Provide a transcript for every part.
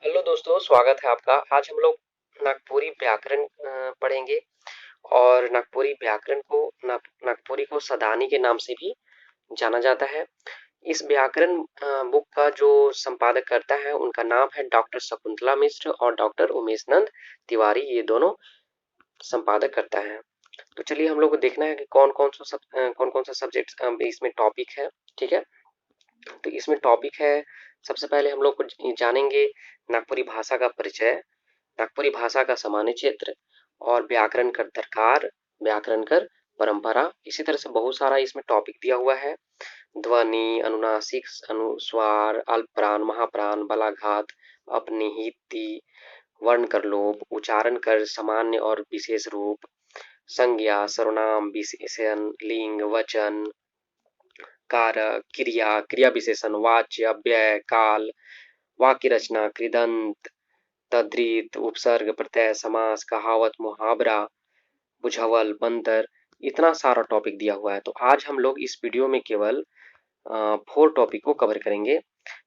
Hello दोस्तों, स्वागत है आपका। आज हम लोग नागपुरी व्याकरण पढ़ेंगे। और नागपुरी व्याकरण को नागपुरी को सदानी के नाम से भी जाना जाता है। इस व्याकरण बुक का जो संपादक करता है उनका नाम है डॉक्टर शकुंतला मिश्र और डॉक्टर उमेश नंद तिवारी। ये दोनों संपादक करता है। तो चलिए हम लोग को देखना है कि कौन कौन सा सब्जेक्ट इसमें टॉपिक है। ठीक है, तो इसमें टॉपिक है। सबसे पहले हम लोग को जानेंगे नागपुरी भाषा का परिचय, नागपुरी भाषा का सामान्य क्षेत्र और व्याकरण कर दरकार, व्याकरण कर परंपरा। इसी तरह से बहुत सारा इसमें टॉपिक दिया हुआ है। ध्वनि, अनुनासिक, अनुस्वार, अल्पप्राण, महाप्राण, बलाघात, अपनिहिति, वर्ण कर लोप, उच्चारण कर सामान्य और विशेष रूप, संज्ञा, सर्वनाम, विशेषण, लिंग, वचन, कारक, क्रिया, क्रिया विशेषण, वाच्य, अव्यय, काल, वाक्य रचना, कृदंत, तद्धित, उपसर्ग, प्रत्यय, समास, कहावत, मुहावरा, बुझावल, बंदर। इतना सारा टॉपिक दिया हुआ है। तो आज हम लोग इस वीडियो में केवल 4 टॉपिक को कवर करेंगे।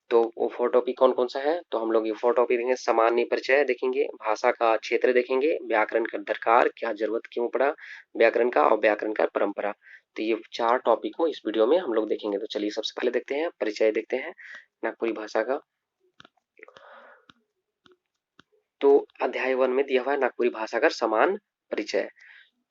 तो वो 4 टॉपिक कौन कौन सा है? तो हम लोग ये 4 टॉपिक देखेंगे। सामान्य परिचय देखेंगे, भाषा का क्षेत्र देखेंगे, व्याकरण का दरकार, क्या जरूरत क्यों पड़ा व्याकरण का, और व्याकरण का परंपरा। तो ये 4 टॉपिक को इस वीडियो में हम लोग देखेंगे। तो चलिए सबसे पहले देखते हैं परिचय, देखते हैं नागपुरी भाषा का। तो अध्याय 1 में दिया हुआ है नागपुरी भाषा का समान परिचय।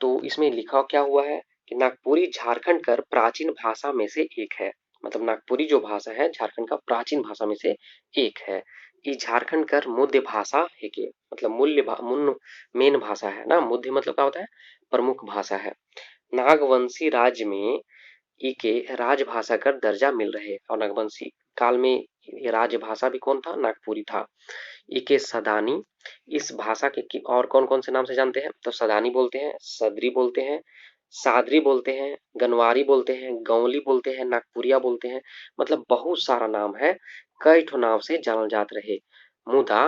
तो इसमें लिखा क्या हुआ है कि नागपुरी झारखंड कर प्राचीन भाषा में से एक है। मतलब नागपुरी जो भाषा है झारखंड का प्राचीन भाषा में से एक है। ये झारखंड कर मुद्य भाषा है के मतलब मेन भाषा है ना। मुद्य मतलब क्या होता है? प्रमुख भाषा है। नागवंशी राज्य में इके राजभाषा का दर्जा मिल रहे। और नागवंशी काल में ये राजभाषा भी कौन था? नागपुरी था। इके सदानी, इस भाषा के और कौन कौन से नाम से जानते हैं? तो सदानी बोलते हैं, सदरी बोलते हैं, सादरी बोलते हैं, गनवारी बोलते हैं, गौली बोलते हैं, नागपुरिया बोलते हैं। मतलब बहुत सारा नाम है, कई ठो नाम से जानल जात रहे। मुदा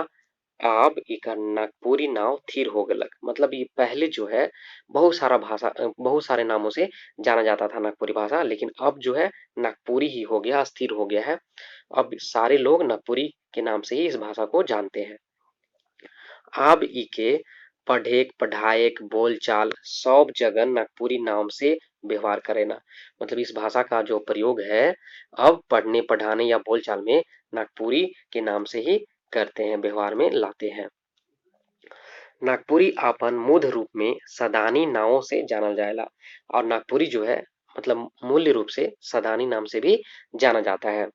अब इकर नागपुरी नाव थिर हो गलक। मतलब ये पहले जो है बहुत सारे नामों से जाना जाता था नागपुरी भाषा, लेकिन अब जो है नागपुरी ही हो गया, अस्थिर हो गया है। अब सारे लोग नागपुरी के नाम से ही इस भाषा को जानते हैं। अब इके पढ़ेक, पढ़ाएक, बोलचाल सब जगह नागपुरी नाम से व्यवहार करे ना। मतलब इस भाषा का जो प्रयोग है अब पढ़ने, पढ़ाने या बोलचाल में नागपुरी के नाम से ही करते हैं, व्यवहार में लाते हैं। नागपुरी आपन मूढ़ रूप में सदानी नामों से जानल जाएला। और नागपुरी जो है मतलब मूल्य रूप से सदानी नाम से भी जाना जाता है।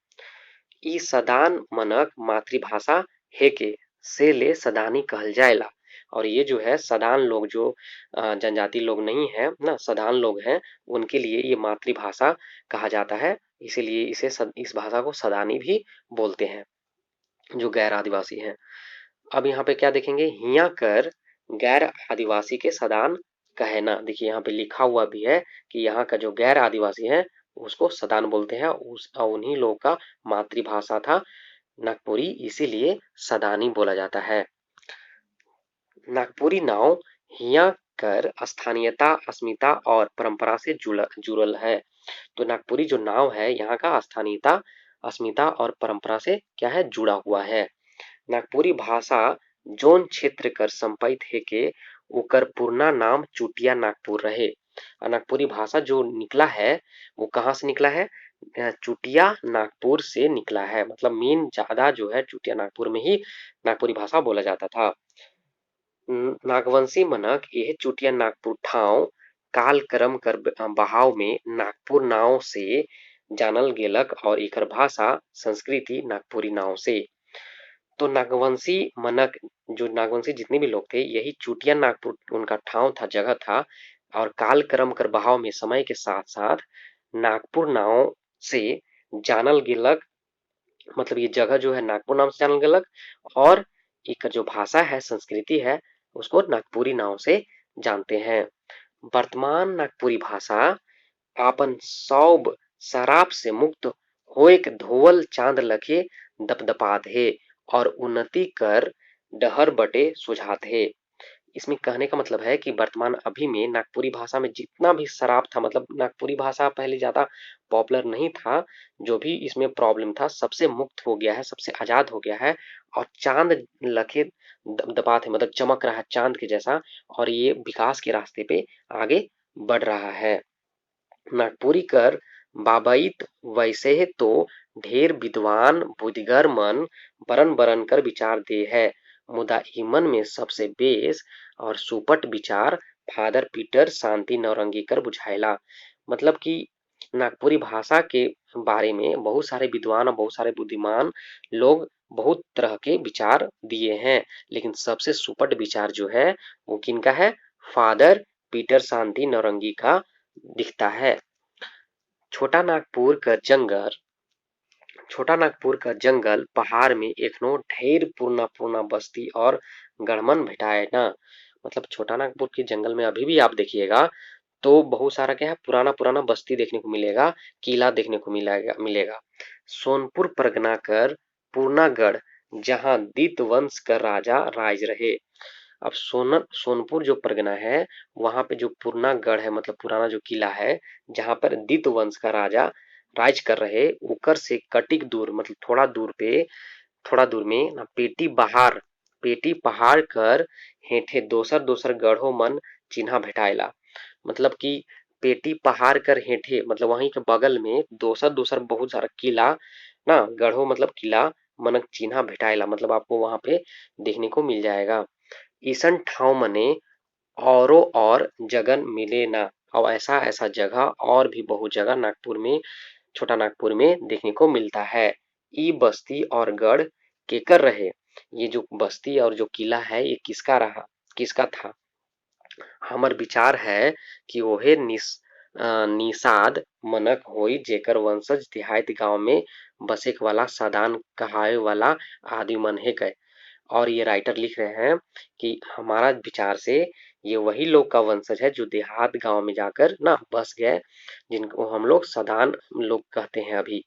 ई सदान मनक मातृभाषा हेके से ले सदानी कहल जाएला। और ये जो है सदान लोग जो जनजाति लोग नहीं है ना, सदान लोग हैं, उनके लिए ये मातृभाषा कहा जाता है। इसीलिए इस भाषा को सदानी भी बोलते हैं, जो गैर आदिवासी हैं। अब यहाँ पे क्या देखेंगे? हिया कर गैर आदिवासी के सदान कहना। देखिए यहाँ पे लिखा हुआ भी है कि यहाँ का जो गैर आदिवासी है उसको सदान बोलते हैं। उन्हीं लोगों का मातृभाषा था नागपुरी, इसीलिए सदानी बोला जाता है। नागपुरी नाव हिया कर स्थानीयता, अस्मिता और परंपरा से जुड़ल है। तो नागपुरी जो नाव है यहाँ का स्थानीयता, अस्मिता और परंपरा से क्या है? जुड़ा हुआ है। नागपुरी भाषा जोन क्षेत्र कर संपैत है के ओकर पूर्णा नाम चुटिया नागपुर रहे। और नागपुरी भाषा जो निकला है वो कहाँ से निकला है? चुटिया नागपुर से निकला है। मतलब मेन ज्यादा जो है चुटिया नागपुर में ही नागपुरी भाषा बोला जाता था। नागवंशी मनक यह चुटिया नागपुर ठाव काल क्रम कर बहाव में नागपुर नाव से जानल गेलक और एकर भाषा संस्कृति नागपुरी नाव से। तो नागवंशी मनक, जो नागवंशी जितने भी लोग थे, यही चुटिया नागपुर उनका ठाव था, जगह था। और काल क्रम कर बहाव में समय के साथ साथ नागपुर नाव से जानल गेलक। मतलब ये जगह जो है नागपुर नाम से जानल गेलक। और एक जो भाषा है, संस्कृति है, उसको नागपुरी नाव से जानते हैं। वर्तमान नागपुरी भाषा आपन सौब शराब से मुक्त होएक धोवल चांद लखे दपदपात है और उन्नति कर डहर बटे सुझात है। इसमें कहने का मतलब है कि वर्तमान अभी में नागपुरी भाषा में जितना भी शराब था, मतलब नागपुरी भाषा पहले ज्यादा पॉपुलर नहीं था, जो भी इसमें प्रॉब्लम था सबसे मुक्त हो गया है, सबसे आजाद हो गया है। और चांद लखे दबदबा थे, मतलब चमक रहा है चांद के जैसा, और ये विकास के रास्ते पे आगे बढ़ रहा है। नागपुरी कर बाबैत वैसे तो ढेर विद्वान बुधिगर मन बरन बरन कर विचार दे है, मुदा ईमन में सबसे बेस और सुपट विचार फादर पीटर शांति नौरंगी कर बुझाइला। मतलब कि नागपुरी भाषा के बारे में बहुत सारे विद्वान और बहुत सारे बुद्धिमान लोग बहुत तरह के विचार दिए हैं, लेकिन सबसे सुपट विचार जो है वो किनका है? फादर पीटर शांति नौरंगी का दिखता है। छोटा नागपुर का जंगल छोटा नागपुर का जंगल पहाड़ में एखनो ढेर पुरना पुरना बस्ती और गढ़मन भेटाए ना। मतलब छोटा नागपुर के जंगल में अभी भी आप देखिएगा तो बहुत सारा क्या है, पुराना पुराना बस्ती देखने को मिलेगा, किला देखने को मिलेगा। सोनपुर परगना कर पूर्णागढ़, जहाँ दीत वंश का राजा राज रहे। अब सोनपुर जो परगना है, वहां पे जो पूर्णागढ़ है, मतलब पुराना जो किला है, जहां पर दीत वंश का राजा राज कर रहे, उकर से कटिक दूर, मतलब थोड़ा दूर में ना पेटी पहाड़ कर हेठे दोसर दोसर गढ़ो मन चिन्हा भेटाइला। मतलब कि पेटी पहाड़ कर हेठे, मतलब वहीं के बगल में दोसर दोसर बहुत सारा किला ना, गढ़ो मतलब किला, मनक चिन्हा भेटाइला, मतलब आपको वहां पे देखने को मिल जाएगा। ईसन ठाव मने औरो और जगन मिले ना। और ऐसा ऐसा जगह और भी बहुत जगह नागपुर में, छोटा नागपुर में देखने को मिलता है। ई बस्ती और गढ़ केकर रहे? ये जो बस्ती और जो किला है ये किसका था? हमर विचार है कि ओहे निषाद मनक होई जेकर वंशज देहात गांव में बसेक वाला सदान कहावे वाला आदमी मन है गए। और ये राइटर लिख रहे हैं कि हमारा विचार से ये वही लोग का वंशज है जो देहात गांव में जाकर ना बस गए, जिनको हम लोग सदान लोग कहते हैं अभी।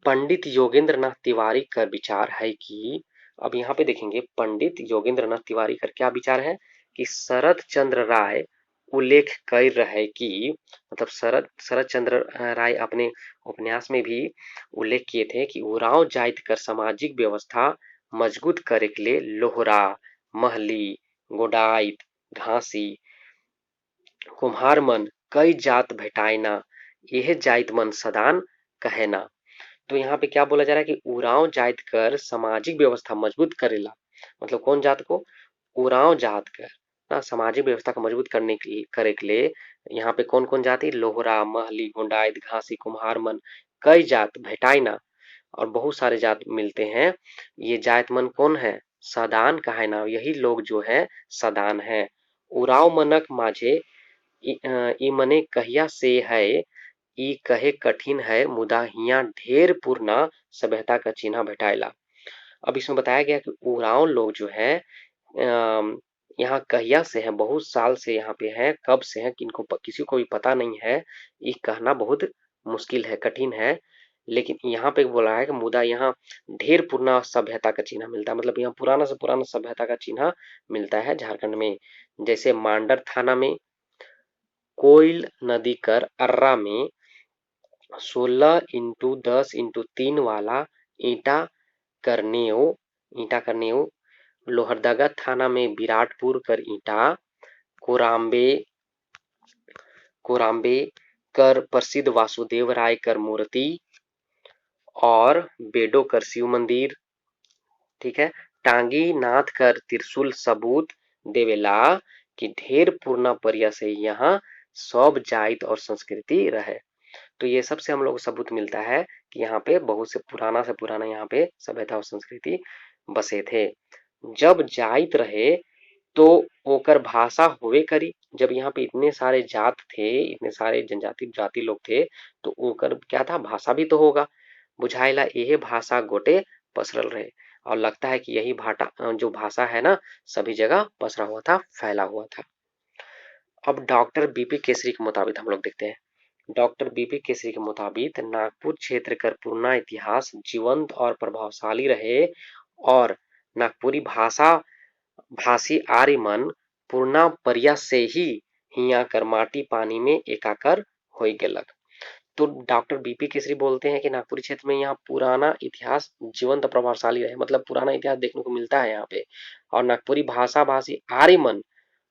पंडित योगेंद्र नाथ तिवारी का विचार है कि, अब यहाँ पे देखेंगे पंडित योगेंद्र नाथ तिवारी का क्या विचार है कि शरद चंद्र राय उल्लेख कर रहे कि, मतलब शरद चंद्र राय अपने उपन्यास में भी उल्लेख किए थे कि उरांव जाति कर सामाजिक व्यवस्था मजबूत करे के लिए लोहरा, महली, गोडाइत, घासी, कुम्हार मन कई जात भेटाइना, यह जाइत मन सदान कहेना। तो यहाँ पे क्या बोला जा रहा है कि उरांव जात कर सामाजिक व्यवस्था मजबूत करेला, मतलब कौन जात को? उरांव जात कर ना सामाजिक व्यवस्था को मजबूत करे के लिए यहाँ पे कौन कौन जाति? लोहरा, महली, गुंडायत, घासी, कुम्हार मन कई जात भेटाइना, और बहुत सारे जात मिलते हैं। ये जात मन कौन है? सदान कहे ना, यही लोग जो है सदान है। उराव मनक माझे ई मने कहिया से है, ई कहे कठिन है, मुदा हिया ढेर पुरना सभ्यता का चिन्ह भेटाइला। अब इसमें बताया गया कि उरांव लोग जो है यहाँ कहिया से है, बहुत साल से यहाँ पे है, कब से है किनको किसी को भी पता नहीं है, ये कहना बहुत मुश्किल है, कठिन है। लेकिन यहाँ पे बोला है कि मुदा यहाँ ढेर पुराना सभ्यता का चिन्ह मिलता है, मतलब यहाँ पुराना से पुराना सभ्यता का चिन्ह मिलता है झारखंड में। जैसे मांडर थाना में, कोयल नदी कर अर्रा में 16x10x3 वाला ईटा करनेऊ, लोहरदगा थाना में विराटपुर कर ईटा, कोराम्बे कोराम्बे कर प्रसिद्ध वासुदेव राय कर मूर्ति, और बेडो कर शिव मंदिर, ठीक है, टांगी नाथ कर त्रिशूल सबूत देवेला कि ढेर पूर्णा परिया से यहाँ सब जाइत और संस्कृति रहे। तो ये सबसे हम लोग को सबूत मिलता है कि यहाँ पे बहुत से पुराना यहाँ पे सभ्यता और संस्कृति बसे थे। जब जाइत रहे तो ओकर भाषा होवे करी, जब यहाँ पे इतने सारे जात थे, इतने सारे जनजाति जाति लोग थे, तो ओकर क्या था? भाषा भी तो होगा। बुझाइला यही भाषा गोटे पसरल रहे, और लगता है कि यही भाटा जो भाषा है ना सभी जगह पसरा हुआ था, फैला हुआ था। अब डॉक्टर बीपी केसरी के मुताबिक हम लोग देखते हैं। डॉक्टर बीपी केसरी के मुताबिक नागपुर क्षेत्र का पुराना इतिहास जीवंत और प्रभावशाली रहे, और नागपुरी भाषा भाषी आर्यमन पूर्णा परिया से ही हिया कर माटी पानी में एकाकर हो गेलक। तो डॉक्टर बीपी केसरी बोलते हैं कि नागपुरी क्षेत्र में यहाँ पुराना इतिहास जीवंत प्रभावशाली रहे, मतलब पुराना इतिहास देखने को मिलता है यहाँ पे। और नागपुरी भाषा भाषी आर्यमन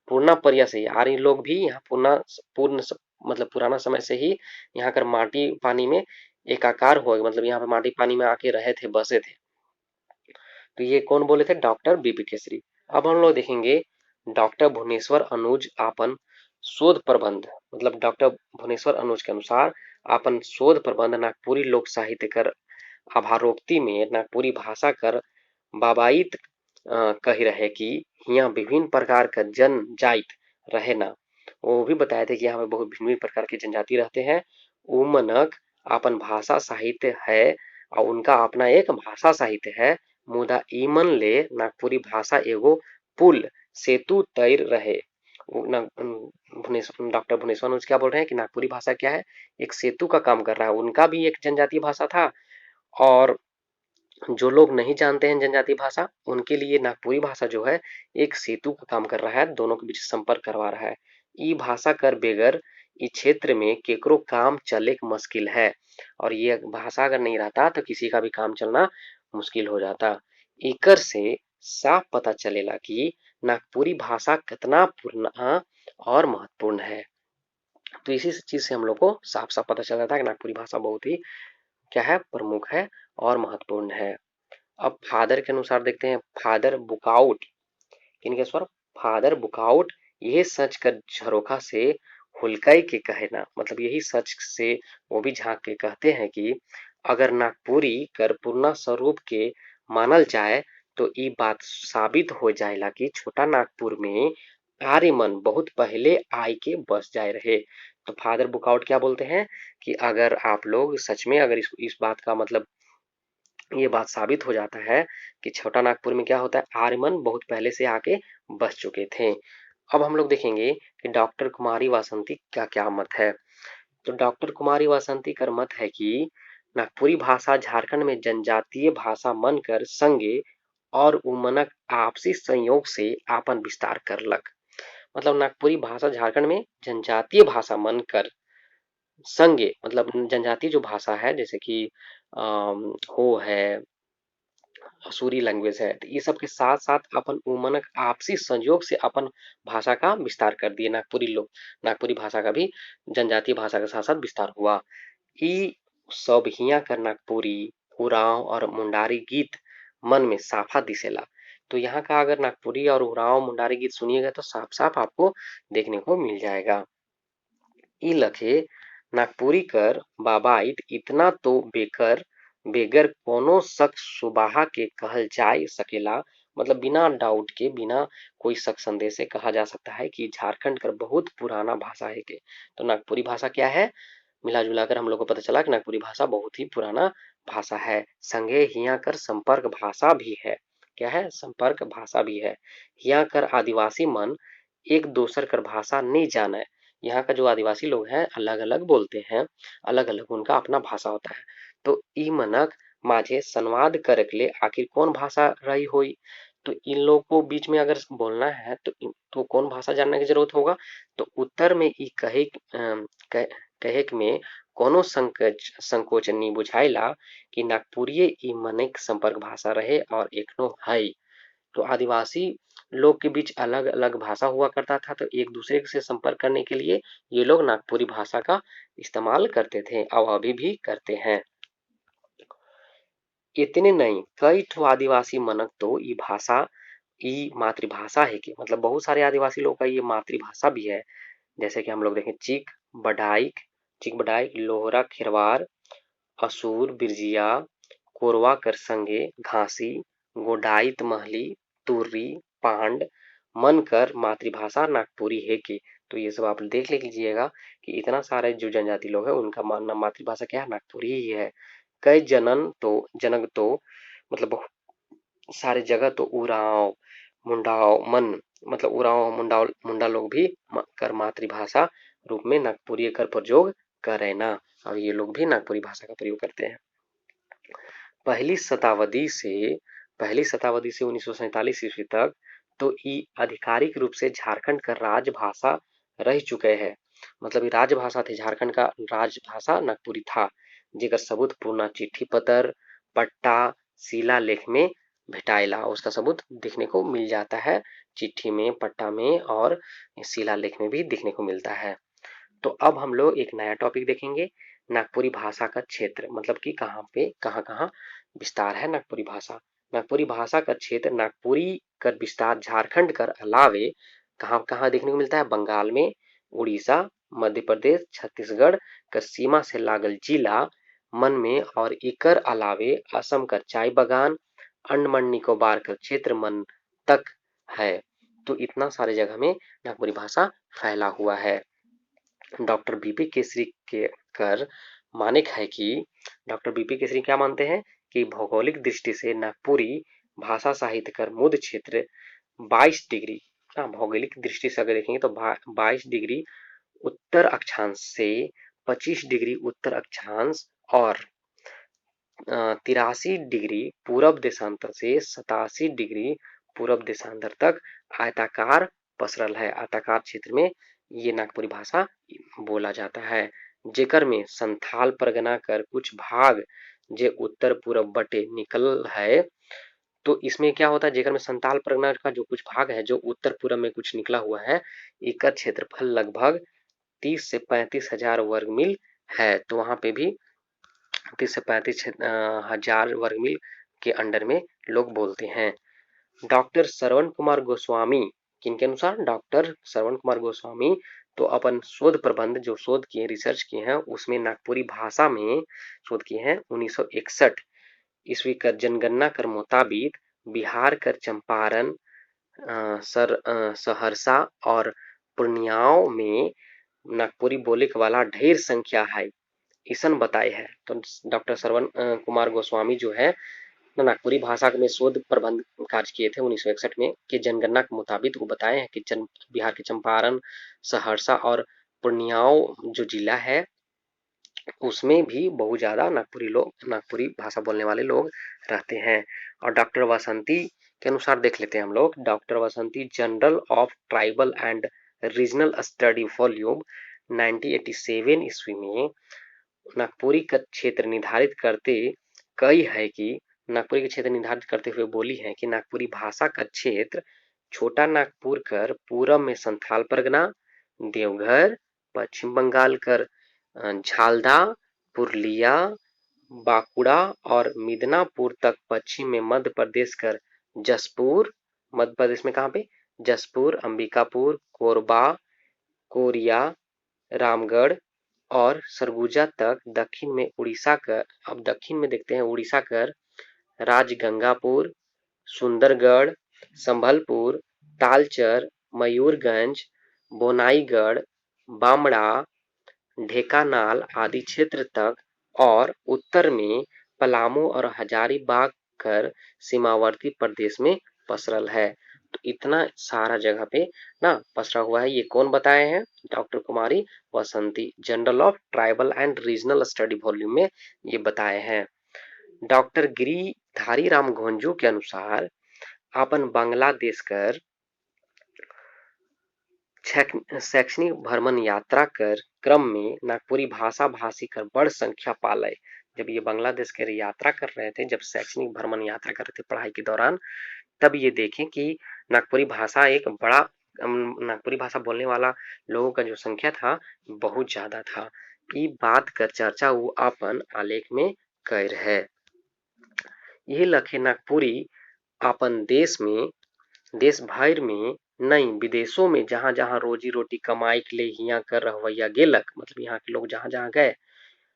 पूर्णा परिया से ही, आर्य लोग भी यहाँ पूर्ण मतलब पुराना समय से ही यहाँ कर माटी पानी में एकाकार हो गए, मतलब यहाँ पे माटी पानी में आके रहे थे, बसे थे। तो ये कौन बोले थे? Doctor BP Kesari. अब हम लोग देखेंगे डॉक्टर भुवनेश्वर अनुज आपन शोध प्रबंध, मतलब डॉक्टर भुवनेश्वर अनुज के अनुसार आपन शोध प्रबंध नागपुरी लोक साहित्य कर आभारोक्ति में नागपुरी भाषा कर बाबाइत कही रहे कि यहाँ विभिन्न प्रकार का जन जाइत रहे ना। वो भी बताए थे कि यहाँ पे बहुत भिन्न प्रकार के जनजाति रहते हैं। उमनक अपन भाषा साहित्य है और उनका अपना एक भाषा साहित्य है। मुदा ईमन ले नागपुरी भाषा एगो पुल सेतु तैर रहे। डॉक्टर भुवनेश्वर अनुज क्या बोल रहे हैं कि नागपुरी भाषा क्या है? एक सेतु का काम कर रहा है। उनका भी एक जनजातीय भाषा था, और जो लोग नहीं जानते हैं जनजातीय भाषा, उनके लिए नागपुरी भाषा जो है एक सेतु का काम कर रहा है, दोनों के बीच संपर्क करवा रहा है। ई भाषा कर बेगर इस क्षेत्र में केकरो काम चले मुश्किल है, और ये भाषा अगर नहीं रहता तो किसी का भी काम चलना मुश्किल हो जाता। एकर से साफ पता चलेला कि नागपुरी भाषा कितना पुराना और महत्वपूर्ण है। तो इसी चीज से हम लोग को साफ साफ पता चल जाता है कि नागपुरी भाषा बहुत ही क्या है, प्रमुख है और महत्वपूर्ण है। अब फादर के अनुसार देखते हैं, फादर बुकाउट किनके स्वर? फादर बुकाउट ये सच कर झरोखा से हुलकाई के कहे ना, मतलब यही सच से वो भी झांक के कहते हैं कि अगर नागपुरी कर पूर्णा स्वरूप के मानल जाए तो ये बात साबित हो जाएला कि छोटा नागपुर में आर्यमन बहुत पहले आय के बस जाए रहे। तो फादर बुकाउट क्या बोलते हैं कि अगर आप लोग सच में अगर इस बात का मतलब ये बात साबित हो जाता है कि छोटा नागपुर में क्या होता है, आर्यमन बहुत पहले से आके बस चुके थे। अब हम लोग देखेंगे कि डॉक्टर कुमारी वासंती का क्या मत है। तो डॉक्टर कुमारी वासंती का मत है कि नागपुरी भाषा झारखंड में जनजातीय भाषा मनकर संगे और उमनक आपसी संयोग से आपन विस्तार करलक। मतलब नागपुरी भाषा झारखंड में जनजातीय भाषा मनकर संगे, मतलब जनजातीय जो भाषा है जैसे कि हो है, सूरी लैंग्वेज है, तो ये सब के साथ साथ अपन उमनक आपसी संयोग से अपन भाषा का विस्तार कर दिए। नागपुरी लोग, नागपुरी भाषा का भी जनजातीय भाषा के साथ साथ विस्तार हुआ। ई सब हिया कर नागपुरी उरांव और मुंडारी गीत मन में साफा दिसेला। तो यहाँ का अगर नागपुरी और उरांव मुंडारी गीत सुनिएगा तो साफ साफ आपको देखने को मिल जाएगा। ई लखे नागपुरी कर बाबाइत इतना तो बेकर बेगर कोनो शक सुबाहा के कहल जाय सकेला, मतलब बिना डाउट के, बिना कोई शक संदेह से कहा जा सकता है कि झारखंड का बहुत पुराना भाषा है के। तो नागपुरी भाषा क्या है? मिला जुला कर हम लोग को पता चला कि नागपुरी भाषा बहुत ही पुराना भाषा है। संगे हिया कर संपर्क भाषा भी है। क्या है? संपर्क भाषा भी है। हिया कर आदिवासी मन एक दूसर कर भाषा नहीं जाने। यहाँ का जो आदिवासी लोग हैं अलग अलग बोलते हैं, अलग अलग उनका अपना भाषा होता है। तो ई मनक माझे संवाद करे के लिए आखिर कौन भाषा रही हुई? तो इन लोगों को बीच में अगर बोलना है तो कौन भाषा जानने की जरूरत होगा? तो उत्तर में ई कहे में कोनो संकोच नहीं बुझाइला कि नागपुरिये ई मनेक संपर्क भाषा रहे और एकनो है। तो आदिवासी लोग के बीच अलग अलग भाषा हुआ करता था, तो एक दूसरे से संपर्क करने के लिए ये लोग नागपुरी भाषा का इस्तेमाल करते थे और अभी भी करते हैं। इतने नहीं, कई ठो आदिवासी मनक तो ये भाषा ये मातृभाषा है कि, मतलब बहुत सारे आदिवासी लोग का ये मातृभाषा भी है। जैसे कि हम लोग देखें चीक बडाइक, लोहरा खिरवार, असुर बिरजिया, कोरवा कर संगे घासी, गोडाइत महली, तुर्री, पांड, मनकर मातृभाषा नागपुरी है की। तो ये सब आप देख लीजिएगा कि इतना सारे जो जनजाति लोग हैं उनका मानना मातृभाषा क्या है, नागपुरी ही है। कई जनक तो मतलब बहुत सारे जगह तो उरांव मुंडाव मन, मतलब उरांव मुंडा लोग भी कर मातृभाषा रूप में नागपुरी कर प्रयोग करे ना, और ये लोग भी नागपुरी भाषा का प्रयोग करते हैं। पहली शताब्दी से 1947 ईस्वी तक तो ये आधिकारिक रूप से झारखंड का राजभाषा रह चुके हैं। मतलब ये राजभाषा थे, झारखंड का राजभाषा नागपुरी था, जेकर सबूत पुराना चिट्ठी पत्र, पट्टा, शिलालेख में भेटाइला। उसका सबूत देखने को मिल जाता है, चिट्ठी में, पट्टा में और शिलालेख में भी देखने को मिलता है। तो अब हम लोग एक नया टॉपिक देखेंगे, नागपुरी भाषा का क्षेत्र, मतलब कि कहाँ पे कहाँ कहाँ विस्तार है नागपुरी भाषा। नागपुरी भाषा का क्षेत्र नागपुरी कर विस्तार झारखंड कर अलावे कहाँ कहाँ देखने को मिलता है, बंगाल में, उड़ीसा, मध्य प्रदेश, छत्तीसगढ़ कर सीमा से लागल जिला मन में और एकर अलावे असम का चाय बगान, अंडमान निकोबार का क्षेत्र मन तक है। तो इतना सारे जगह में नागपुरी भाषा फैला हुआ है। डॉक्टर बीपी केसरी के कर मानिक है कि डॉक्टर बीपी केसरी क्या मानते हैं कि भौगोलिक दृष्टि से नागपुरी भाषा साहित्य कर मुद क्षेत्र 22 डिग्री, हाँ भौगोलिक दृष्टि से अगर देखेंगे तो 22 डिग्री उत्तर अक्षांश से 25 डिग्री उत्तर अक्षांश और 83 डिग्री पूरब देशांतर से 87 डिग्री पूरब देशांतर तक आयताकार पसरल है। आयताकार क्षेत्र में ये नागपुरी भाषा बोला जाता है, जेकर में संथाल परगना कर कुछ भाग जे उत्तर पूरब बटे निकल है। तो इसमें क्या होता है, जेकर में संथाल परगना का जो कुछ भाग है जो उत्तर पूरब में कुछ निकला हुआ है, एकर क्षेत्रफल लगभग 30 से 35 हजार वर्ग मील है। तो वहां पे भी 30 से 35 हजार वर्ग मील के अंडर में लोग बोलते हैं। डॉक्टर श्रवण कुमार गोस्वामी किनके अनुसार, डॉक्टर श्रवण कुमार गोस्वामी तो अपन शोध प्रबंध जो शोध किए, रिसर्च किए हैं, उसमें नागपुरी भाषा में शोध किए हैं। 1961 ईस्वी कर जनगणना कर मुताबिक बिहार कर चंपारण, सहरसा और पूर्णियाओं में नागपुरी बोले वाला ढेर संख्या है, ईसन बताए है। तो डॉक्टर श्रवण कुमार गोस्वामी जो है नागपुरी भाषा में शोध प्रबंध कार्य किए थे 1961 में, कि जनगणना के मुताबिक वो बताए हैं कि बिहार के चंपारण, सहरसा और पूर्णियाओं जो जिला है उसमें भी बहुत ज्यादा नागपुरी भाषा बोलने वाले लोग रहते हैं। और डॉक्टर वसंती के अनुसार देख लेते हैं हम लोग। Doctor वसंती journal of tribal and regional study volume 1987 ईस्वी में नागपुरी का क्षेत्र निर्धारित करते कई है कि नागपुरी का क्षेत्र निर्धारित करते हुए बोली है कि नागपुरी भाषा का क्षेत्र छोटा नागपुर कर पूरब में संथाल परगना, देवघर, पश्चिम बंगाल कर झालदा, पुरुलिया, बांकुड़ा और मिदनापुर तक, पश्चिम में मध्य प्रदेश कर जसपुर, मध्य प्रदेश में कहाँ पे, जसपुर, अंबिकापुर, कोरबा, कोरिया, रामगढ़ और सरगुजा तक, दक्षिण में उड़ीसा कर, अब दक्षिण में देखते हैं उड़ीसा कर राजगंगापुर, सुंदरगढ़, संभलपुर, तालचर, मयूरगंज, बोनाईगढ़, बामड़ा, ढेकानाल आदि क्षेत्र तक और उत्तर में पलामू और हजारीबाग कर सीमावर्ती प्रदेश में पसरल है। तो इतना सारा जगह पे ना पसरा हुआ है। ये कौन बताए हैं, doctor Kumari वसंती, general of tribal and regional study volume में ये बताए हैं। डॉक्टर गिरिधारी राम घोंजू के अनुसार अपन बांग्लादेश कर शैक्षणिक भ्रमण यात्रा कर क्रम में नागपुरी भाषा भाषी कर बड़ संख्या पाले। जब ये बांग्लादेश के यात्रा कर रहे थे, जब शैक्षणिक भ्रमण यात्रा कर रहे थे पढ़ाई के दौरान, तब ये देखें कि नागपुरी भाषा एक बड़ा नागपुरी भाषा बोलने वाला लोगों का जो संख्या था बहुत ज्यादा था। ये बात कर चर्चा वो अपन आलेख में कर है। यही लखे नागपुरी अपन देश में, देश भर में नहीं विदेशों में जहां जहां रोजी रोटी कमाई के लिए हिया कर रवैया गेलक, मतलब यहाँ के लोग जहां जहां गए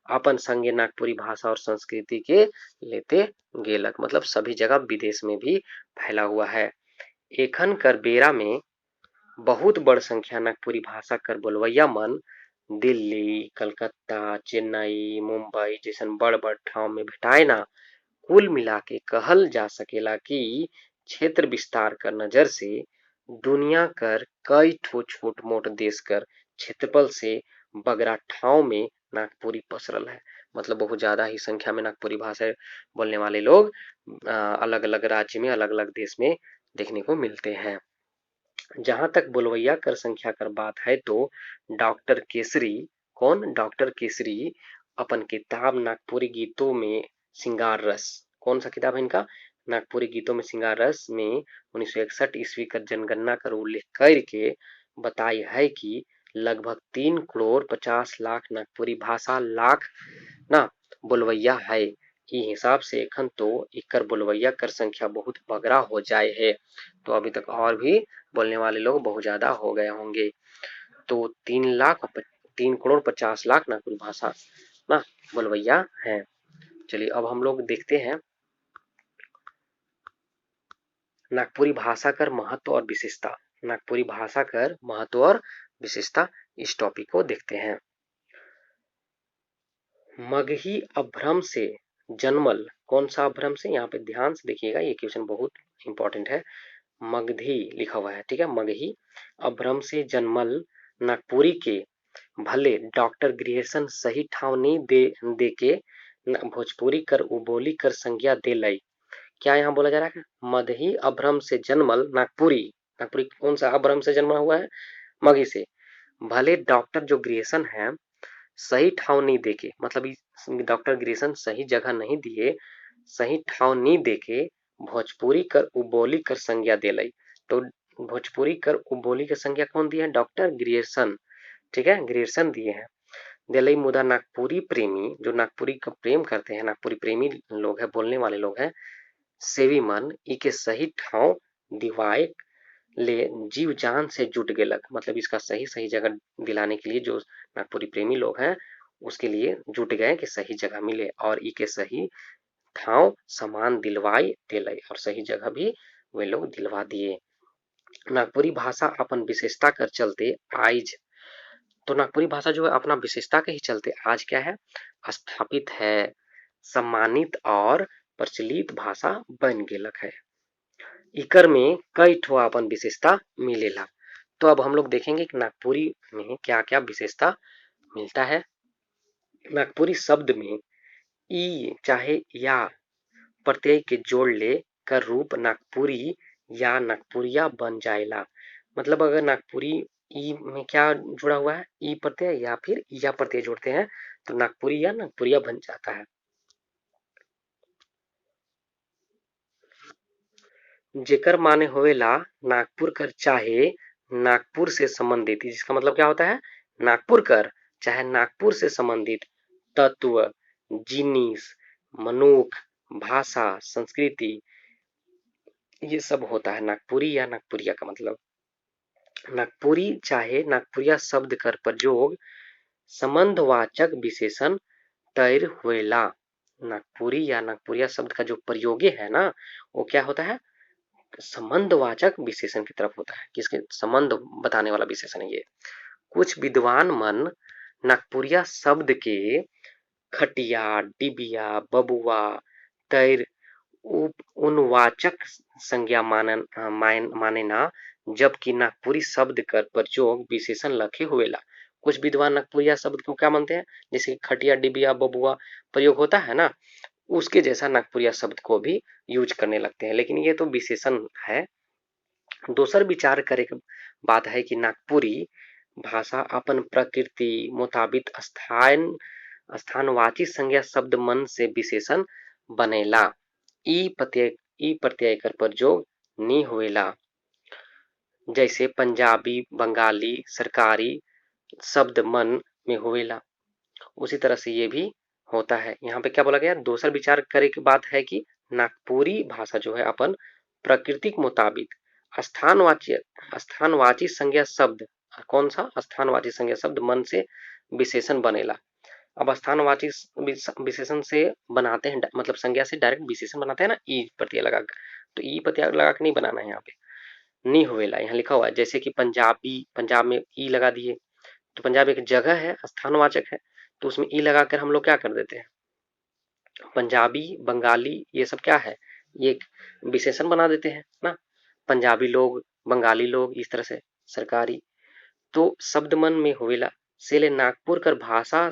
अपन संगे नागपुरी भाषा और संस्कृति के लेते गेलक, मतलब सभी जगह विदेश में भी फैला हुआ है। एखन कर बेरा में बहुत बड़ संख्या नागपुरी भाषा कर बोलवैया मन दिल्ली, कलकत्ता, चेन्नई, मुंबई जैसन बड़ बड़ ठाव में भेटाए ना। कुल मिला के कहल जा सकेला कि क्षेत्र विस्तार कर नजर से दुनिया कर कई ठो छोट मोट देश कर क्षेत्रफल से बगरा ठाव में नागपुरी पसरल है। मतलब बहुत ज्यादा ही संख्या में नागपुरी भाषा बोलने वाले लोग अलग अलग राज्य में, अलग अलग देश में देखने को मिलते हैं। जहां तक बोलवैया कर संख्या कर बात है तो डॉक्टर केसरी, कौन, डॉक्टर केसरी अपन किताब नागपुरी गीतों में सिंगार रस, कौन सा किताब है इनका, नागपुरी गीतों में सिंगार रस में 1961 ईस्वी का जनगणना कर उल्लेख करके बताई है कि लगभग 3 करोड़ 50 लाख नागपुरी भाषा लाख ना बोलवैया है। ई हिसाब से एखन तो एकर बोलवैया कर संख्या बहुत बगरा हो जाए है, तो अभी तक और भी बोलने वाले लोग बहुत ज्यादा हो गए होंगे। तो 3 करोड़ 50 लाख नागपुरी भाषा ना बोलवैया है। चलिए अब हम लोग देखते हैं नागपुरी भाषा कर महत्व और विशेषता, नागपुरी भाषा कर महत्व और विशेषता, इस टॉपिक को देखते हैं। मगही अभ्रम से जन्मल, कौन सा अभ्रम से, यहाँ पे ध्यान से देखिएगा, ये क्वेश्चन बहुत इंपॉर्टेंट है। मगधी लिखा हुआ है, ठीक है, मगही अभ्रम से जन्मल नागपुरी के भले डॉक्टर ग्रेसन सही ठाव नहीं दे के भोजपुरी कर उबोली कर संज्ञा दे लई। क्या यहाँ बोला जा रहा है, मगही अभ्रम से जन्मल नागपुरी, नागपुरी कौन सा अभ्रम से जन्मा हुआ है, मगही से, भले डॉक्टर जो ग्रेसन है सही ठाव नहीं देके, मतलब डॉक्टर ग्रेसन सही जगह नहीं दिए, सही ठाव नहीं देके भोजपुरी कर उबोली कर संज्ञा दिलाई। तो भोजपुरी कर उबोली कर संज्ञा कौन दिया है, डॉक्टर ग्रेसन, ठीक है, ग्रेसन दिए हैं। दिलई मुदा नागपुरी प्रेमी, जो नागपुरी का प्रेम करते हैं, नागपुरी प्रेमी लोग है, बोलने वाले लोग हैं, सेवी मन ई के सही ठाव दिवाए ले जीव जान से जुट गेलक, मतलब इसका सही सही जगह दिलाने के लिए जो नागपुरी प्रेमी लोग हैं उसके लिए जुट गए कि सही जगह मिले, और ई के सही ठाव समान दिलवाई दिलाई, और सही जगह भी वे लोग दिलवा दिए। नागपुरी भाषा अपन विशेषता कर चलते आज, तो नागपुरी भाषा जो है अपना विशेषता के ही चलते आज क्या है, स्थापित है, सम्मानित और प्रचलित भाषा बन गेलक है। इकर में कई ठो अपन विशेषता मिलेला। तो अब हम लोग देखेंगे कि नागपुरी में क्या क्या विशेषता मिलता है। नागपुरी शब्द में ई चाहे या प्रत्यय के जोड़ ले कर रूप नागपुरी या नागपुरिया बन जाएला, मतलब अगर नागपुरी ई में क्या जुड़ा हुआ है, ई प्रत्यय या फिर या प्रत्यय जोड़ते हैं तो नागपुरी या नागपुरिया बन जाता है। जेकर माने होवेला नागपुर कर चाहे नागपुर से संबंधित, जिसका मतलब क्या होता है, नागपुर कर चाहे नागपुर से संबंधित तत्व, जिनिस, मनुख, भाषा, संस्कृति, ये सब होता है नागपुरी या नागपुरिया का मतलब। नागपुरी चाहे नागपुरिया शब्द कर प्रयोग संबंधवाचक विशेषण तैर हुएला। नागपुरी या नागपुरिया शब्द का जो प्रयोगे है ना, वो क्या होता है, संबंधवाचक विशेषण की तरफ होता है, किसके संबंध बताने वाला विशेषण है ये। कुछ विद्वान मन नागपुरिया शब्द के खटिया, डिबिया, बबुआ, तैर उनवाचक संज्ञा माने ना, जबकि नागपुरी शब्द कर प्रयोग विशेषण लखे हुएला। कुछ विद्वान नागपुरिया शब्द को क्या मानते हैं, जैसे खटिया, डिबिया, बबुआ प्रयोग होता है ना, उसके जैसा नागपुरिया शब्द को भी यूज करने लगते हैं, लेकिन ये तो विशेषण है। दोसर विचार करे के बात है कि नागपुरी भाषा अपन प्रकृति मुताबिक स्थानवाची संज्ञा शब्द मन से विशेषण बनेला। ई प्रत्यय कर प्रयोग नहीं होएला, जैसे पंजाबी, बंगाली, सरकारी शब्द मन में होएला, उसी तरह से ये भी होता है। यहाँ पे क्या बोला गया, दोसर विचार करे की बात है कि नागपुरी भाषा जो है अपन प्रकृतिक मुताबिक स्थानवाची स्थानवाची संज्ञा शब्द, कौन सा, स्थानवाची संज्ञा शब्द मन से विशेषण बनेला। अब स्थानवाची विशेषण से बनाते हैं, मतलब संज्ञा से डायरेक्ट विशेषण बनाते हैं ना, ई प्रत्यय लगा, तो ई प्रत्यय लगा के नहीं बनाना है, यहाँ पे नहीं होएला, यहाँ लिखा हुआ है, जैसे कि पंजाबी, पंजाब में ई लगा दिए, तो पंजाब एक जगह है, स्थानवाचक है, तो उसमें ई लगाकर हम लोग क्या कर देते हैं, पंजाबी, बंगाली, ये सब क्या है, ये विशेषण बना देते हैं ना, पंजाबी लोग, बंगाली लोग, इस तरह से सरकारी। तो शब्द मन में होवेला से ले नागपुर कर भाषा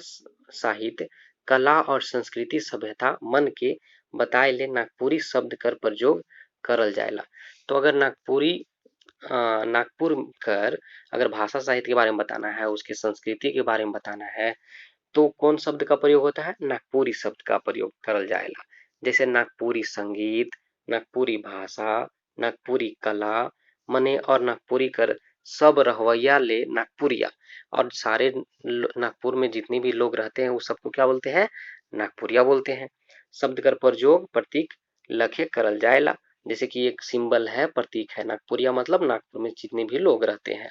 साहित्य कला और संस्कृति सभ्यता मन के बताए ले नागपुरी शब्द कर प्रयोग करल जाएला। तो अगर नागपुरी नागपुर कर अगर भाषा साहित्य के बारे में बताना है, उसकी संस्कृति के बारे में बताना है, तो कौन शब्द का प्रयोग होता है? नागपुरी शब्द का प्रयोग करल जाएला। जैसे नागपुरी संगीत, नागपुरी भाषा, नागपुरी कला मने और नागपुरी कर सब रहवैया ले नागपुरिया, और सारे नागपुर में जितने भी लोग रहते हैं वो सबको क्या बोलते हैं? नागपुरिया बोलते हैं। शब्द कर प्रयोग प्रतीक लखे करल जाएला। जैसे कि एक सिंबल है, प्रतीक है, नागपुरिया मतलब नागपुर में जितने भी लोग रहते हैं।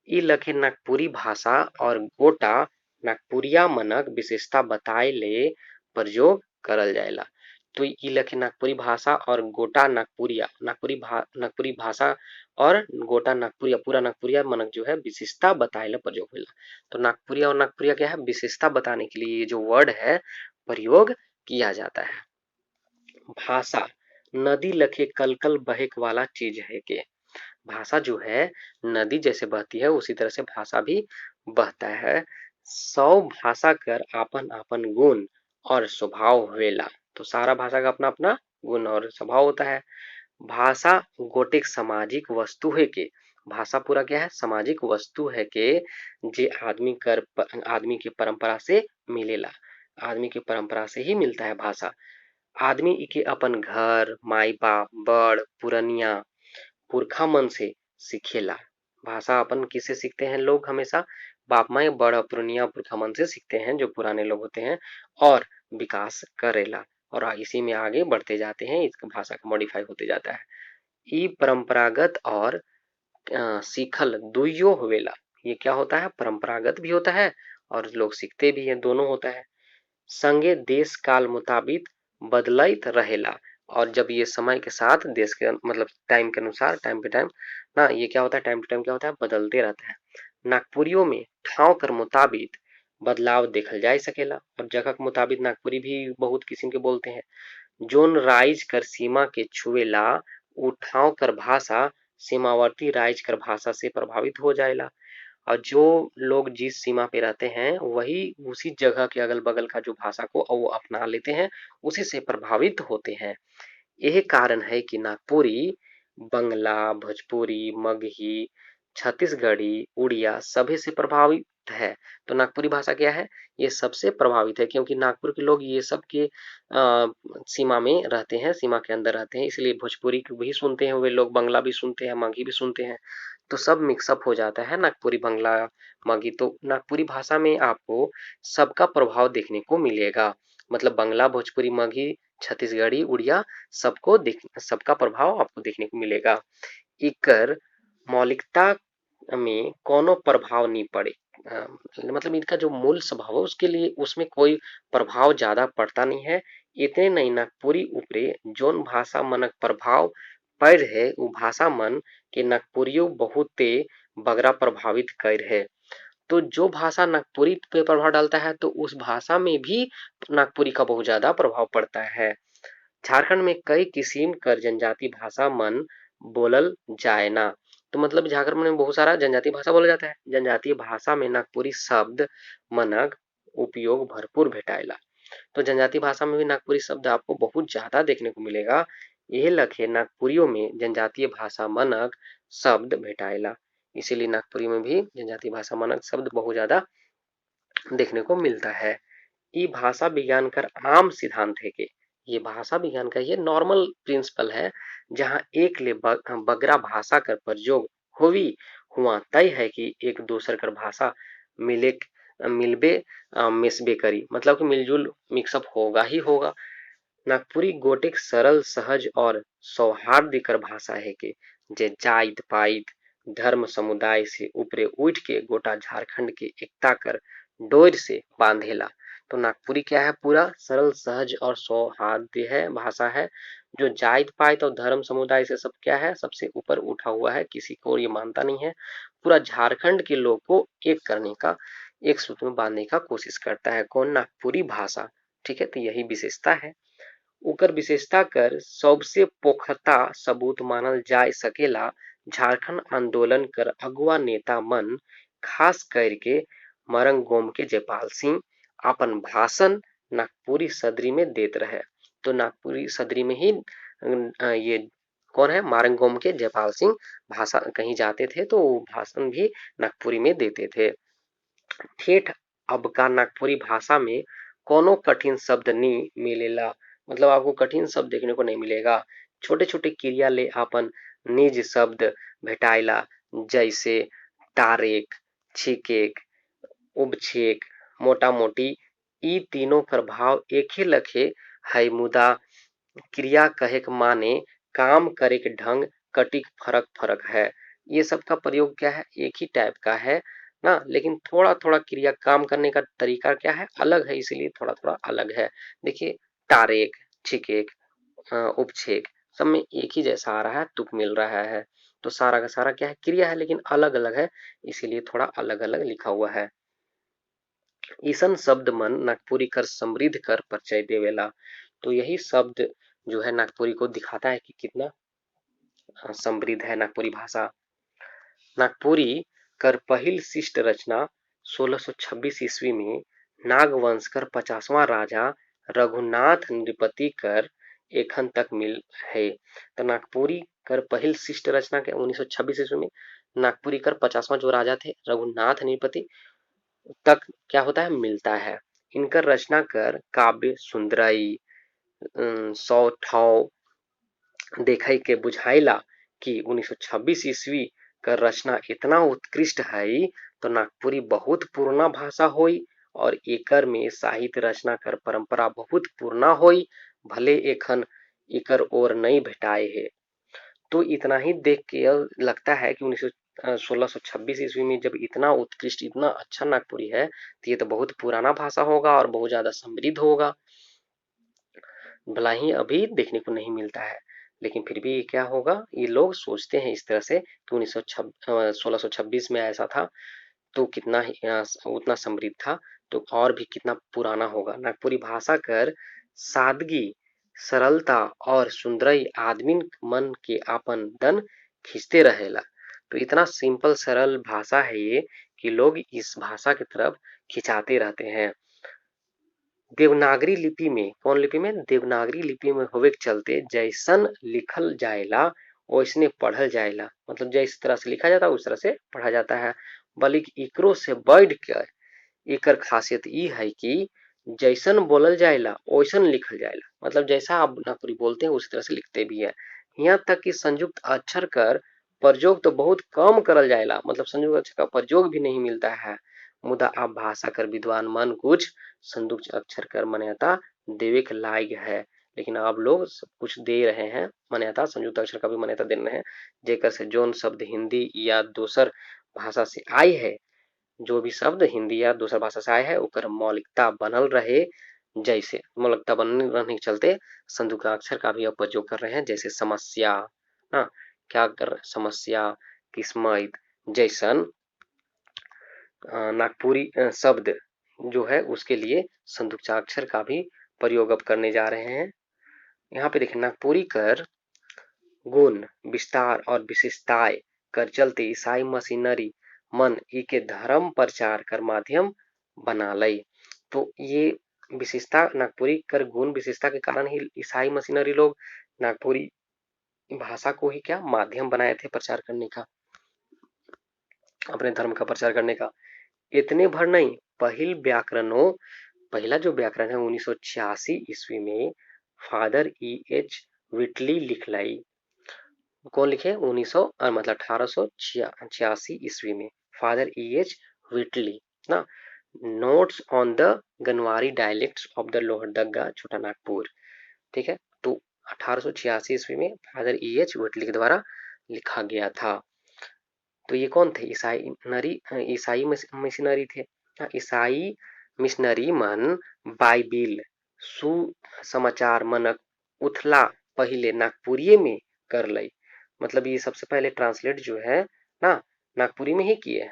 ई लखे नागपुरी भाषा और गोटा नागपुरिया मनक विशेषता बताए ले प्रयोग करल जाएला। तो ई लखे नागपुरी भाषा और गोटा नागपुरिया नागपुरी भाषा और गोटा नागपुरिया पूरा नागपुरिया मनक जो है विशेषता बताए ला प्रयोग होला। तो नागपुरिया और नागपुरिया क्या है? विशेषता बताने के लिए ये जो वर्ड है प्रयोग किया जाता है। भाषा नदी लखे कलकल बहेक वाला चीज है के। भाषा जो है नदी जैसे बहती है उसी तरह से भाषा भी बहता है। सौ भाषा कर आपन आपन गुण और स्वभाव होवेला। तो सारा भाषा का अपना अपना गुण और स्वभाव होता है। भाषा गोटेक सामाजिक वस्तु है के। भाषा पूरा क्या है? सामाजिक वस्तु है के जे आदमी के परंपरा से मिलेला। आदमी की परंपरा से ही मिलता है भाषा। आदमी के अपन घर माई बाप बड़ पुरनिया पुरखा मन से सीखेला। भाषा अपन किससे सीखते हैं? लोग हमेशा बाप माई बड़ पुरनिया पुरखा मन से सीखते हैं, जो पुराने लोग होते हैं, और विकास करेला और इसी में आगे बढ़ते जाते हैं। इस भाषा का मॉडिफाई होते जाता है। ई परंपरागत और सीखल दुइयो होवेला। ये क्या होता है? परंपरागत भी होता है और लोग सीखते भी हैं, दोनों होता है। संगे देश काल मुताबिक बदलत रहेला। और जब ये समय के साथ देश के मतलब टाइम के अनुसार टाइम पे टाइम ना ये क्या होता है? टाइम टू टाइम क्या होता है? बदलते रहता है। नागपुरियों में ठाव कर मुताबिक बदलाव देखल जा सकेला और जगह के मुताबिक नागपुरी भी बहुत किस्म के बोलते हैं। जोन राइज कर सीमा के छुएला उठाव कर भाषा सीमावर्ती राइज कर भाषा से प्रभावित हो जाएला। और जो लोग जिस सीमा पे रहते हैं वही उसी जगह के अगल बगल का जो भाषा को वो अपना लेते हैं, उसी से प्रभावित होते हैं। यही कारण है कि नागपुरी बंगला भोजपुरी मगही छत्तीसगढ़ी उड़िया सभी से प्रभावित है। तो नागपुरी भाषा क्या है? ये सबसे प्रभावित है क्योंकि नागपुर के लोग ये सब के सीमा में रहते हैं, सीमा के अंदर रहते हैं, इसलिए भोजपुरी भी सुनते हैं वे लोग, बंगला भी सुनते हैं, मगही भी सुनते हैं। तो सब मिक्सअप हो जाता है नागपुरी बंगला मगही। तो नागपुरी भाषा में आपको सबका प्रभाव देखने को मिलेगा। मतलब बंगला भोजपुरी मगही छत्तीसगढ़ी उड़िया सबका प्रभाव आपको देखने को मिलेगा। इकर मौलिकता में कोनो प्रभाव नहीं पड़े। मतलब इनका जो मूल स्वभाव है उसके लिए उसमें कोई प्रभाव ज्यादा पड़ता नहीं है। इतने नहीं नागपुरी ऊपरे जोन भाषा मनक प्रभाव पड़ है वो भाषा मन के नागपुरियो बहुते बगरा प्रभावित कर है। तो जो भाषा नागपुरी पे प्रभाव डालता है तो उस भाषा में भी नागपुरी का बहुत ज्यादा प्रभाव पड़ता है। झारखंड में कई किस्म कर जनजाति भाषा मन बोलल जाए ना। तो मतलब झारखंड में बहुत सारा जनजातीय भाषा बोला जाता है। जनजातीय भाषा में नागपुरी शब्द मनक उपयोग भरपूर भेटाएला। तो जनजातीय भाषा में भी नागपुरी शब्द आपको बहुत ज्यादा देखने को मिलेगा। यह लखे नागपुरियों में जनजातीय भाषा मनक शब्द भेटाएला। इसीलिए नागपुरी में भी जनजातीय भाषा मनक शब्द बहुत ज्यादा देखने को मिलता है। ये भाषा विज्ञान का आम सिद्धांत है कि ये भाषा विज्ञान का ये नॉर्मल प्रिंसिपल है, जहां एक ले बगरा भाषा कर प्रयोग होवी हुआ तय है कि एक दूसर कर भाषा मिले मिलबे मिसबे करी, मतलब कि मिलजुल मिक्सअप होगा ही होगा। नागपुरी गोटिक सरल सहज और सौहार्द कर भाषा है के जे जाइत पाइत धर्म समुदाय से ऊपरे उठ के गोटा झारखंड के एकता कर डोर से बांधेला। तो नागपुरी क्या है? पूरा सरल सहज और सौहार्द है भाषा है, जो जाइत पाइत और धर्म समुदाय से सब क्या है? सबसे ऊपर उठा हुआ है, किसी को ये मानता नहीं है। पूरा झारखंड के लोग को एक करने का, एक सूत्र में बांधने का कोशिश करता है। कौन? नागपुरी भाषा। ठीक है, तो यही विशेषता है। ओकर विशेषता कर सबसे पोखता सबूत मानल जा सकेला झारखंड आंदोलन कर अगुआ नेता मन खास करके मरंग गोम के जयपाल सिंह अपन भाषण नागपुरी सदरी में देत रहे। तो नागपुरी सदरी में ही ये कौन है, मारंगोम के जयपाल सिंह भाषा कहीं जाते थे तो भाषण भी नागपुरी में देते थे। ठेठ अब का नागपुरी भाषा में कोनो कठिन शब्द नी मिलेला, मतलब आपको कठिन शब्द देखने को नहीं मिलेगा। छोटे छोटे क्रिया ले आपन निज शब्द भेटाइला, जैसे तारेक, छिकेक, उपछेक, मोटा मोटी ई तीनों कर भाव एक ही लखे है, मुदा क्रिया कहे के माने काम करे के ढंग कटिक फरक फरक है। ये सब का प्रयोग क्या है, एक ही टाइप का है ना, लेकिन थोड़ा थोड़ा क्रिया काम करने का तरीका क्या है, अलग है, इसीलिए थोड़ा थोड़ा अलग है। देखिए तारेक, छिकेक, उपछेक, सब में एक ही जैसा आ रहा है, तुक मिल रहा है, तो सारा का सारा क्या है, क्रिया है, लेकिन अलग अलग है, इसीलिए थोड़ा अलग अलग लिखा हुआ है। ईसन शब्द मन नागपुरी कर समृद्ध कर परिचय देवेला, तो यही शब्द जो है नागपुरी को दिखाता है कि कितना समृद्ध है नागपुरी भाषा। नागपुरी कर पहिल शिष्ट रचना 1626 ईस्वी में नागवंश कर 50वां राजा रघुनाथ नृपति कर एखन तक मिल है। तो नागपुरी कर पहिल शिष्ट रचना के 1926 ईस्वी में नागपुरी कर 50वां जो राजा थे रघुनाथ नृपति तक क्या होता है, मिलता है। इनकर रचना कर काव्य सुंदरई सौ ठाव देखई के बुझाइला कि 1926 ईस्वी का रचना इतना उत्कृष्ट है, तो नागपुरी बहुत पुराना भाषा होई और एकर में साहित्य रचना कर परंपरा बहुत पुराना होई, भले एखन एकर ओर नहीं भेटाए है। तो इतना ही देख के लगता है कि 1626 ईस्वी में जब इतना उत्कृष्ट इतना अच्छा नागपुरी है, तो ये तो बहुत पुराना भाषा होगा और बहुत ज्यादा समृद्ध होगा, भला ही अभी देखने को नहीं मिलता है। लेकिन फिर भी क्या होगा, ये लोग सोचते हैं इस तरह से कि 1626 में ऐसा था, तो कितना उतना समृद्ध था, तो और भी कितना पुराना होगा। नागपुरी भाषा कर सादगी, सरलता और सुंदरई आदमी मन के आपन दन खींचते रहेला। तो इतना सिंपल सरल भाषा है ये कि लोग इस भाषा की तरफ खिंचाते रहते हैं। देवनागरी लिपि में, कौन लिपि में, देवनागरी लिपि में होवे के चलते जैसन लिखल जाएला वैसने पढ़ल जाएला, मतलब जिस तरह से लिखा जाता है उस तरह से पढ़ा जाता है। बल्कि इकरो से बढ़ के एकर खासियत ई है कि जैसन बोलल जाएला वैसन लिखल जाएला, मतलब जैसा आप नागपुरी बोलते हैं उसी तरह से लिखते भी है। यहाँ तक कि संयुक्त अक्षर कर प्रयोग तो बहुत कम करल जाएला, मतलब संयुक्त अक्षर का प्रयोग भी नहीं मिलता है। मुदा आप भाषा कर विद्वान मन कुछ संयुक्त अक्षर कर मान्यता देवे के लायक है, लेकिन आप लोग सब कुछ दे रहे हैं मान्यता, संयुक्त अक्षर का भी मान्यता दे रहे हैं, जेकर से जोन शब्द हिंदी या दूसर भाषा से आई है, जो भी शब्द हिंदी या दूसर भाषा से आए है ओकर मौलिकता बनल रहे, जैसे मौलिकता बनने रहने के चलते संयुक्ताक्षर का भी अब प्रयोग कर रहे हैं, जैसे समस्या ना, क्या कर समस्या, किस्मत जैसन नागपुरी शब्द जो है उसके लिए संयुक्ताक्षर का भी प्रयोग अब करने जा रहे हैं। यहाँ पे देखें नागपुरी कर गुण विस्तार और विशेषताएं कर चलते ईसाई मशीनरी मन के धर्म प्रचार कर माध्यम बना लई। तो ये विशेषता नागपुरी कर गुण विशेषता के कारण ही ईसाई मशीनरी लोग नागपुरी भाषा को ही क्या माध्यम बनाए थे प्रचार करने का, अपने धर्म का प्रचार करने का। इतने भर नहीं, पहला जो व्याकरण है 1986 ईस्वी में फादर एच विटली लिख लाई। कौन लिखे, 1900 मतलब 1886 ईस्वी में फादर एच विटली ना, notes on the Ganwari dialects of the Lohardaga Chota Nagpur, ठीक है। तो 1886 ईस्वी में फादर एच विटली के द्वारा लिखा गया था। तो ये कौन थे, ईसाई मिशनरी थे। ईसाई मिशनरी मन बाइबिल सुसमाचार मनक उथला पहले नागपुरी में कर लई, मतलब ये सबसे पहले ट्रांसलेट जो है ना नागपुरी में ही किए।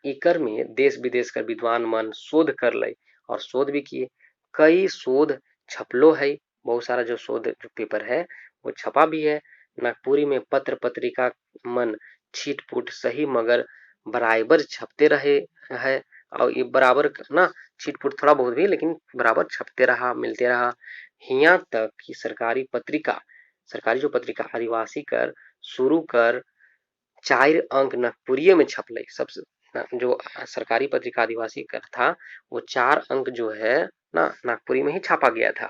एकर में देश विदेश का विद्वान मन शोध कर लई और शोध भी किए, कई शोध छपलो है, बहुत सारा जो शोध जो पेपर है वो छपा भी है। नागपुरी में पत्र पत्रिका मन छिटपुट सही मगर बराबर छपते रहे है, और ये बराबर ना छिटपुट थोड़ा बहुत भी लेकिन बराबर छपते रहा, मिलते रहा। यहाँ तक कि सरकारी पत्रिका सरकारी जो पत्रिका आदिवासी कर शुरू कर 4 अंक नागपुरिये में छपले। सबसे जो सरकारी पत्रिका आदिवासी कर था वो 4 अंक जो है ना नागपुरी में ही छापा गया था।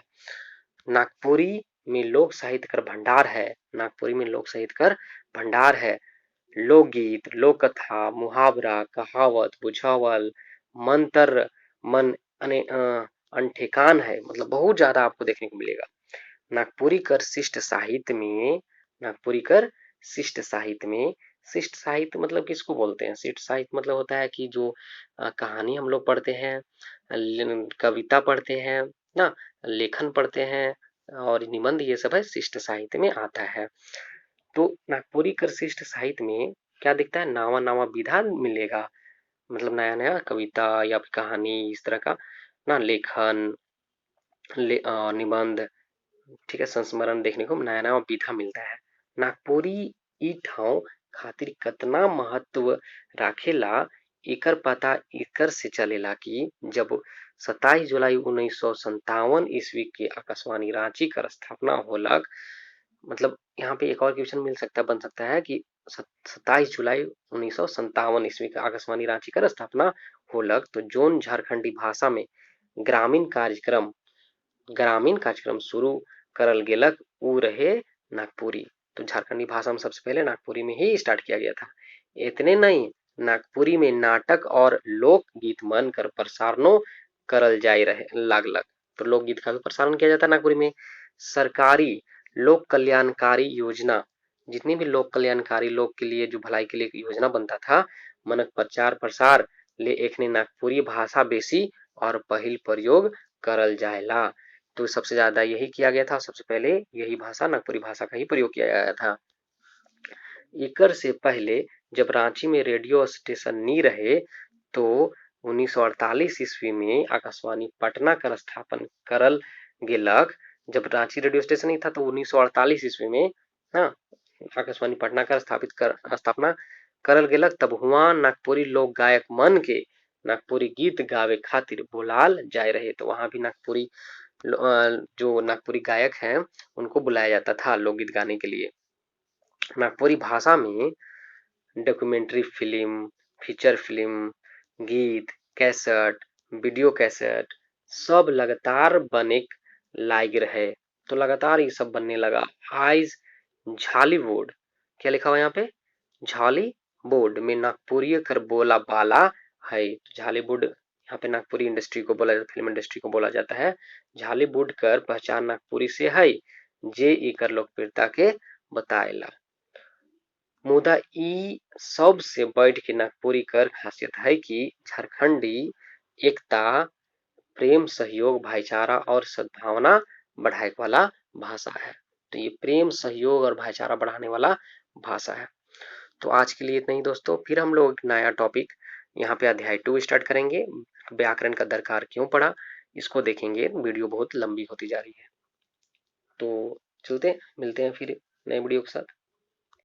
नागपुरी में लोक साहित्य कर भंडार है। नागपुरी में लोक साहित्य कर भंडार है। लोकगीत, लोक कथा, मुहावरा, कहावत, बुझावल, मंत्र, मन अनठेकान है, मतलब बहुत ज्यादा आपको देखने को मिलेगा। नागपुरी कर शिष्ट साहित्य में नागपुरी कर शिष्ट साहित्य में शिष्ट साहित्य मतलब किसको बोलते हैं? शिष्ट साहित्य मतलब होता है कि जो कहानी हम लोग पढ़ते हैं, कविता पढ़ते हैं ना, लेखन पढ़ते हैं और निबंध, ये सब है शिष्ट साहित्य में आता है। तो नागपुरी कर शिष्ट साहित्य में क्या दिखता है? नावा नावा विधा मिलेगा, मतलब नया नया कविता या कहानी इस तरह का ना, लेखन निबंध, ठीक है, संस्मरण देखने को नया नया विधा मिलता है। नागपुरी ई ठाव खातिर कतना महत्व राखेला एकर पता एकर से चलेला कि जब 27 जुलाई 1957 ईस्वी के आकाशवाणी रांची कर स्थापना होलक। मतलब यहाँ पे एक और क्वेश्चन मिल सकता है, बन सकता है कि 27 जुलाई 1957 ईस्वी का आकाशवाणी रांची कर स्थापना होलक तो जोन झारखंडी भाषा में ग्रामीण कार्यक्रम शुरू करल गेलक उ रहे नागपुरी। तो झारखंडी भाषा में सबसे पहले नागपुरी में ही स्टार्ट किया गया था। इतने नहीं, नागपुरी में नाटक और लोकगीत मन कर प्रसारणों करल जाए रहे लागलक। तो लोकगीत का भी प्रसारण किया जाता है नागपुरी में। सरकारी लोक कल्याणकारी योजना, जितनी भी लोक कल्याणकारी, लोक के लिए जो भलाई के लिए योजना बनता था, मनक प्रचार प्रसार ले एकने नागपुरी भाषा बेसी और पहिल प्रयोग करल जाएला। तो सबसे ज्यादा यही किया गया था, सबसे पहले यही भाषा नागपुरी भाषा का ही प्रयोग किया गया था। एकर से पहले जब रांची में रेडियो स्टेशन नहीं रहे तो 1948 ईस्वी में आकाशवाणी पटना कर स्थापन करल गेलक। जब रांची रेडियो स्टेशन नहीं था तो 1948 ईस्वी में हाँ आकाशवाणी पटना का स्थापना करल गेलक। तब हुआ नागपुरी लोक गायक मन के नागपुरी गीत गावे खातिर बोलाल जाए रहे। तो वहां भी नागपुरी जो नागपुरी गायक हैं उनको बुलाया जाता था लोकगीत गाने के लिए। नागपुरी भाषा में डॉक्यूमेंट्री फिल्म, फीचर फिल्म, गीत, कैसेट, वीडियो कैसेट सब लगातार बने लाग रहे। तो लगातार ये सब बनने लगा। आइज झालीवुड, क्या लिखा हुआ यहाँ पे? झालीवुड में नागपुरी कर बोला बाला है। झालीवुड यहाँ पे नागपुरी इंडस्ट्री को बोला, फिल्म इंडस्ट्री को बोला जाता है। झालीवुड कर पहचान नागपुरी से है जे एकर लोकप्रियता के बताएला। मुदा ई सब से बैठ के नागपुरी कर खासियत है कि झारखंडी एकता, प्रेम, सहयोग, भाईचारा और सद्भावना बढ़ाए वाला भाषा है। तो ये प्रेम, सहयोग और भाईचारा बढ़ाने वाला भाषा है। तो आज के लिए इतना ही दोस्तों, फिर हम लोग नया टॉपिक यहाँ पे अध्याय 2 स्टार्ट करेंगे। व्याकरण का दरकार क्यों पड़ा, इसको देखेंगे। वीडियो बहुत लंबी होती जा रही है, तो चलते मिलते हैं फिर नए वीडियो के साथ।